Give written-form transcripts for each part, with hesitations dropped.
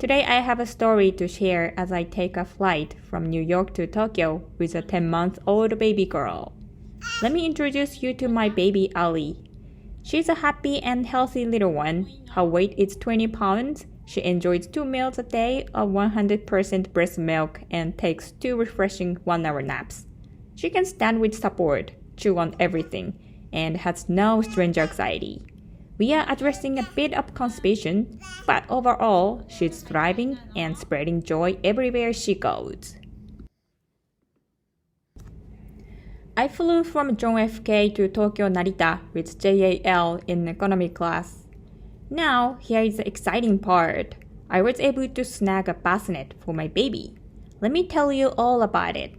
Today I have a story to share as I take a flight from New York to Tokyo with a 10-month-old baby girl. Let me introduce you to my baby Ali. She's a happy and healthy little one. Her weight is 20 pounds. She enjoys 2 meals a day of 100% breast milk and takes 2 refreshing 1-hour naps. She can stand with support, chew on everything, and has no stranger anxiety. We are addressing a bit of constipation, but overall, she's thriving and spreading joy everywhere she goes. I flew from JFK to Tokyo Narita with JAL in economy class. Now, here is the exciting part. I was able to snag a bassinet for my baby. Let me tell you all about it.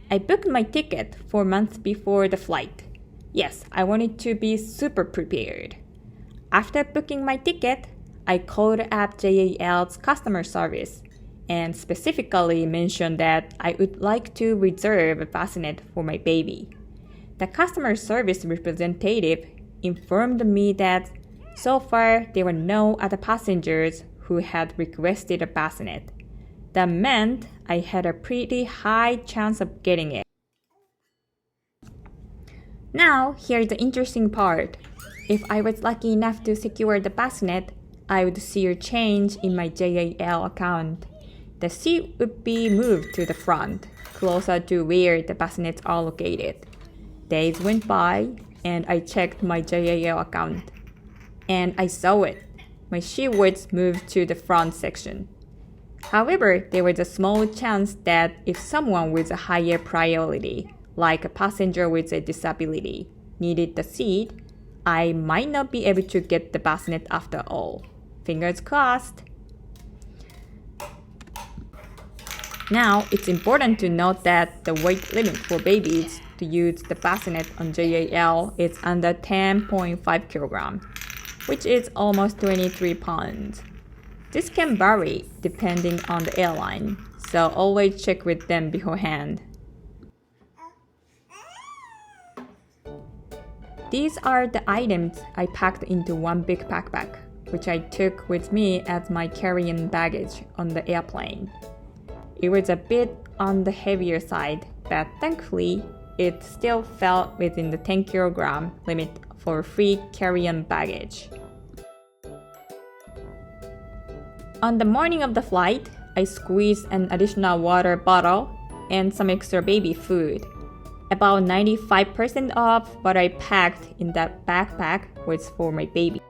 I booked my ticket 4 months before the flight. Yes, I wanted to be super prepared. After booking my ticket, I called up JAL's customer service and specifically mentioned that I would like to reserve a bassinet for my baby. The customer service representative informed me that so far there were no other passengers who had requested a bassinet. That meant I had a pretty high chance of getting it. Now, here's the interesting part. If I was lucky enough to secure the bassinet, I would see a change in my JAL account. The seat would be moved to the front, closer to where the bassinets are located. Days went by, and I checked my JAL account. And I saw it. My seat was moved to the front section. However, there was a small chance that if someone with a higher priority, like a passenger with a disability, needed the seat, I might not be able to get the bassinet after all. Fingers crossed. Now, it's important to note that the weight limit for babies to use the bassinet on JAL is under 10.5 kilograms, which is almost 23 pounds. This can vary depending on the airline, so always check with them beforehand. These are the items I packed into one big backpack, which I took with me as my carry-on baggage on the airplane. It was a bit on the heavier side, but thankfully, it still fell within the 10 kilogram limit for free carry-on baggage. On the morning of the flight, I squeezed an additional water bottle and some extra baby food. About 95% of what I packed in that backpack was for my baby.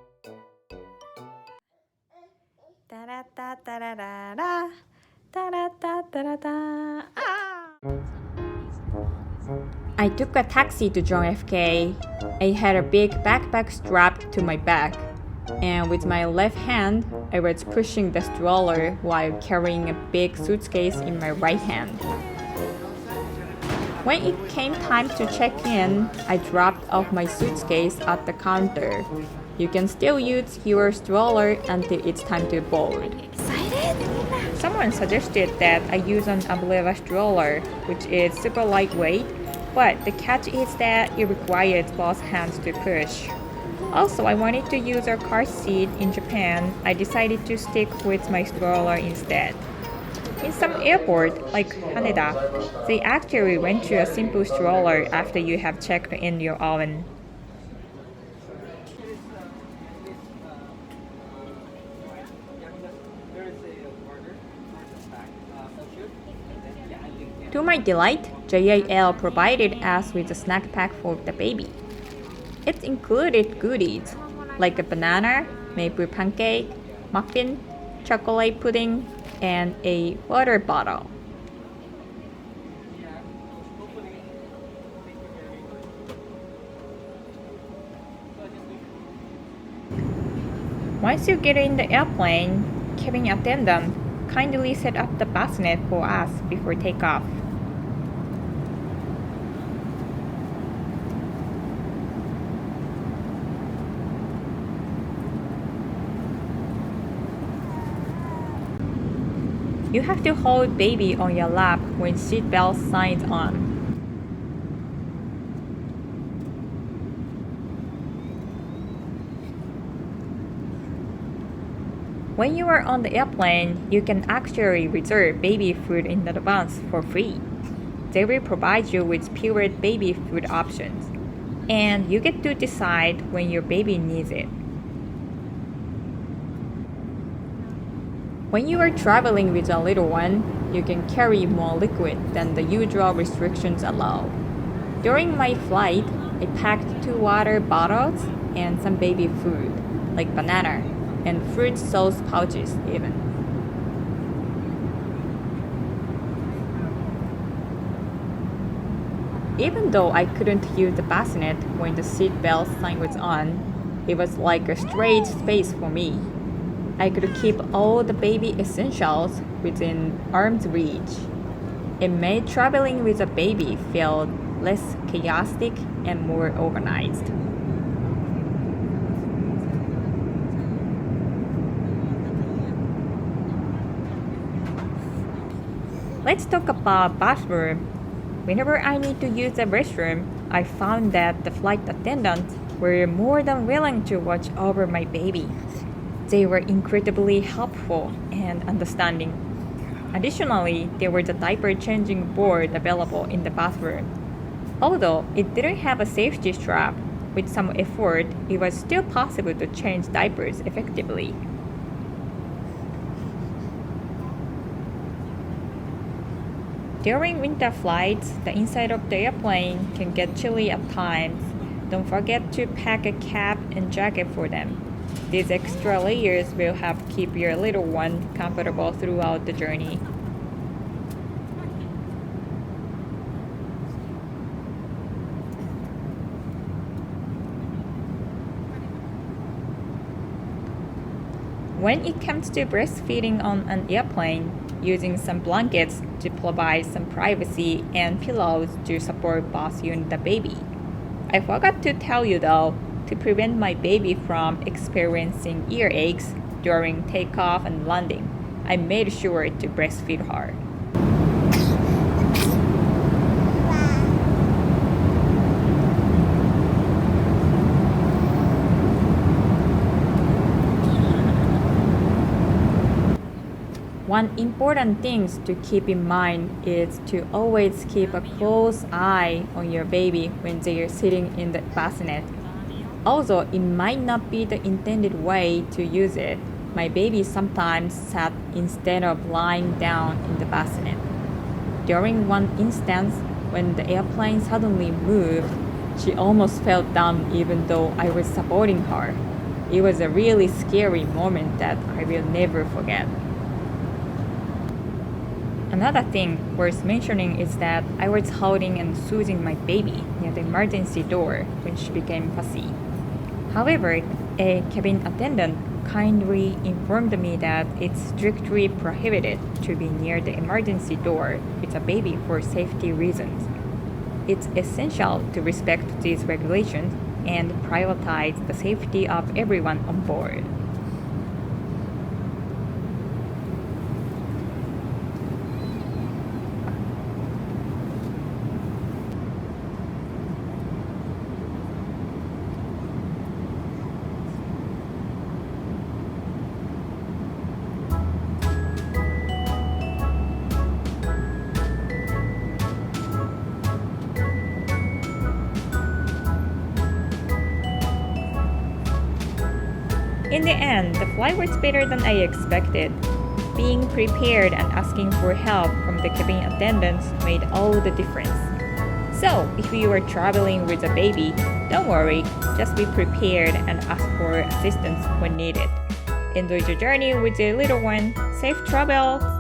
I took a taxi to JFK. I had a big backpack strapped to my back, and with my left hand, I was pushing the stroller while carrying a big suitcase in my right hand. When it came time to check in, I dropped off my suitcase at the counter. You can still use your stroller until it's time to board. Excited? Someone suggested that I use an umbrella stroller, which is super lightweight, but the catch is that it requires both hands to push. Also, I wanted to use a car seat in Japan. I decided to stick with my stroller instead. In some airports, like Haneda, they actually rent you a simple stroller after you have checked in your own. To my delight, JAL provided us with a snack pack for the baby. It included goodies like a banana, maple pancake, muffin, chocolate pudding, and a water bottle. Once you get in the airplane, cabin attendant kindly set up the bassinet for us before takeoff. You have to hold baby on your lap when seatbelt signs on. When you are on the airplane, you can actually reserve baby food in advance for free. They will provide you with pureed baby food options, and you get to decide when your baby needs it. When you are traveling with a little one, you can carry more liquid than the usual restrictions allow. During my flight, I packed 2 water bottles and some baby food, like banana and fruit sauce pouches even. Even though I couldn't use the bassinet when the seatbelt sign was on, it was like a straight space for me. I could keep all the baby essentials within arm's reach. It made traveling with a baby feel less chaotic and more organized. Let's talk about bathroom. Whenever I need to use the restroom, I found that the flight attendants were more than willing to watch over my baby. They were incredibly helpful and understanding. Additionally, there was a diaper changing board available in the bathroom. Although it didn't have a safety strap, with some effort, it was still possible to change diapers effectively. During winter flights, the inside of the airplane can get chilly at times. Don't forget to pack a cap and jacket for them. These extra layers will help keep your little one comfortable throughout the journey. When it comes to breastfeeding on an airplane, using some blankets to provide some privacy and pillows to support both you and the baby. I forgot to tell you though, to prevent my baby from experiencing earaches during takeoff and landing, I made sure to breastfeed her. One important thing to keep in mind is to always keep a close eye on your baby when they are sitting in the bassinet. Although it might not be the intended way to use it, my baby sometimes sat instead of lying down in the bassinet. During one instance, when the airplane suddenly moved, she almost fell down even though I was supporting her. It was a really scary moment that I will never forget. Another thing worth mentioning is that I was holding and soothing my baby near the emergency door when she became fussy. However, a cabin attendant kindly informed me that it's strictly prohibited to be near the emergency door with a baby for safety reasons. It's essential to respect these regulations and prioritize the safety of everyone on board. In the end, the flight was better than I expected. Being prepared and asking for help from the cabin attendants made all the difference. So, if you are traveling with a baby, don't worry, just be prepared and ask for assistance when needed. Enjoy your journey with your little one. Safe travels!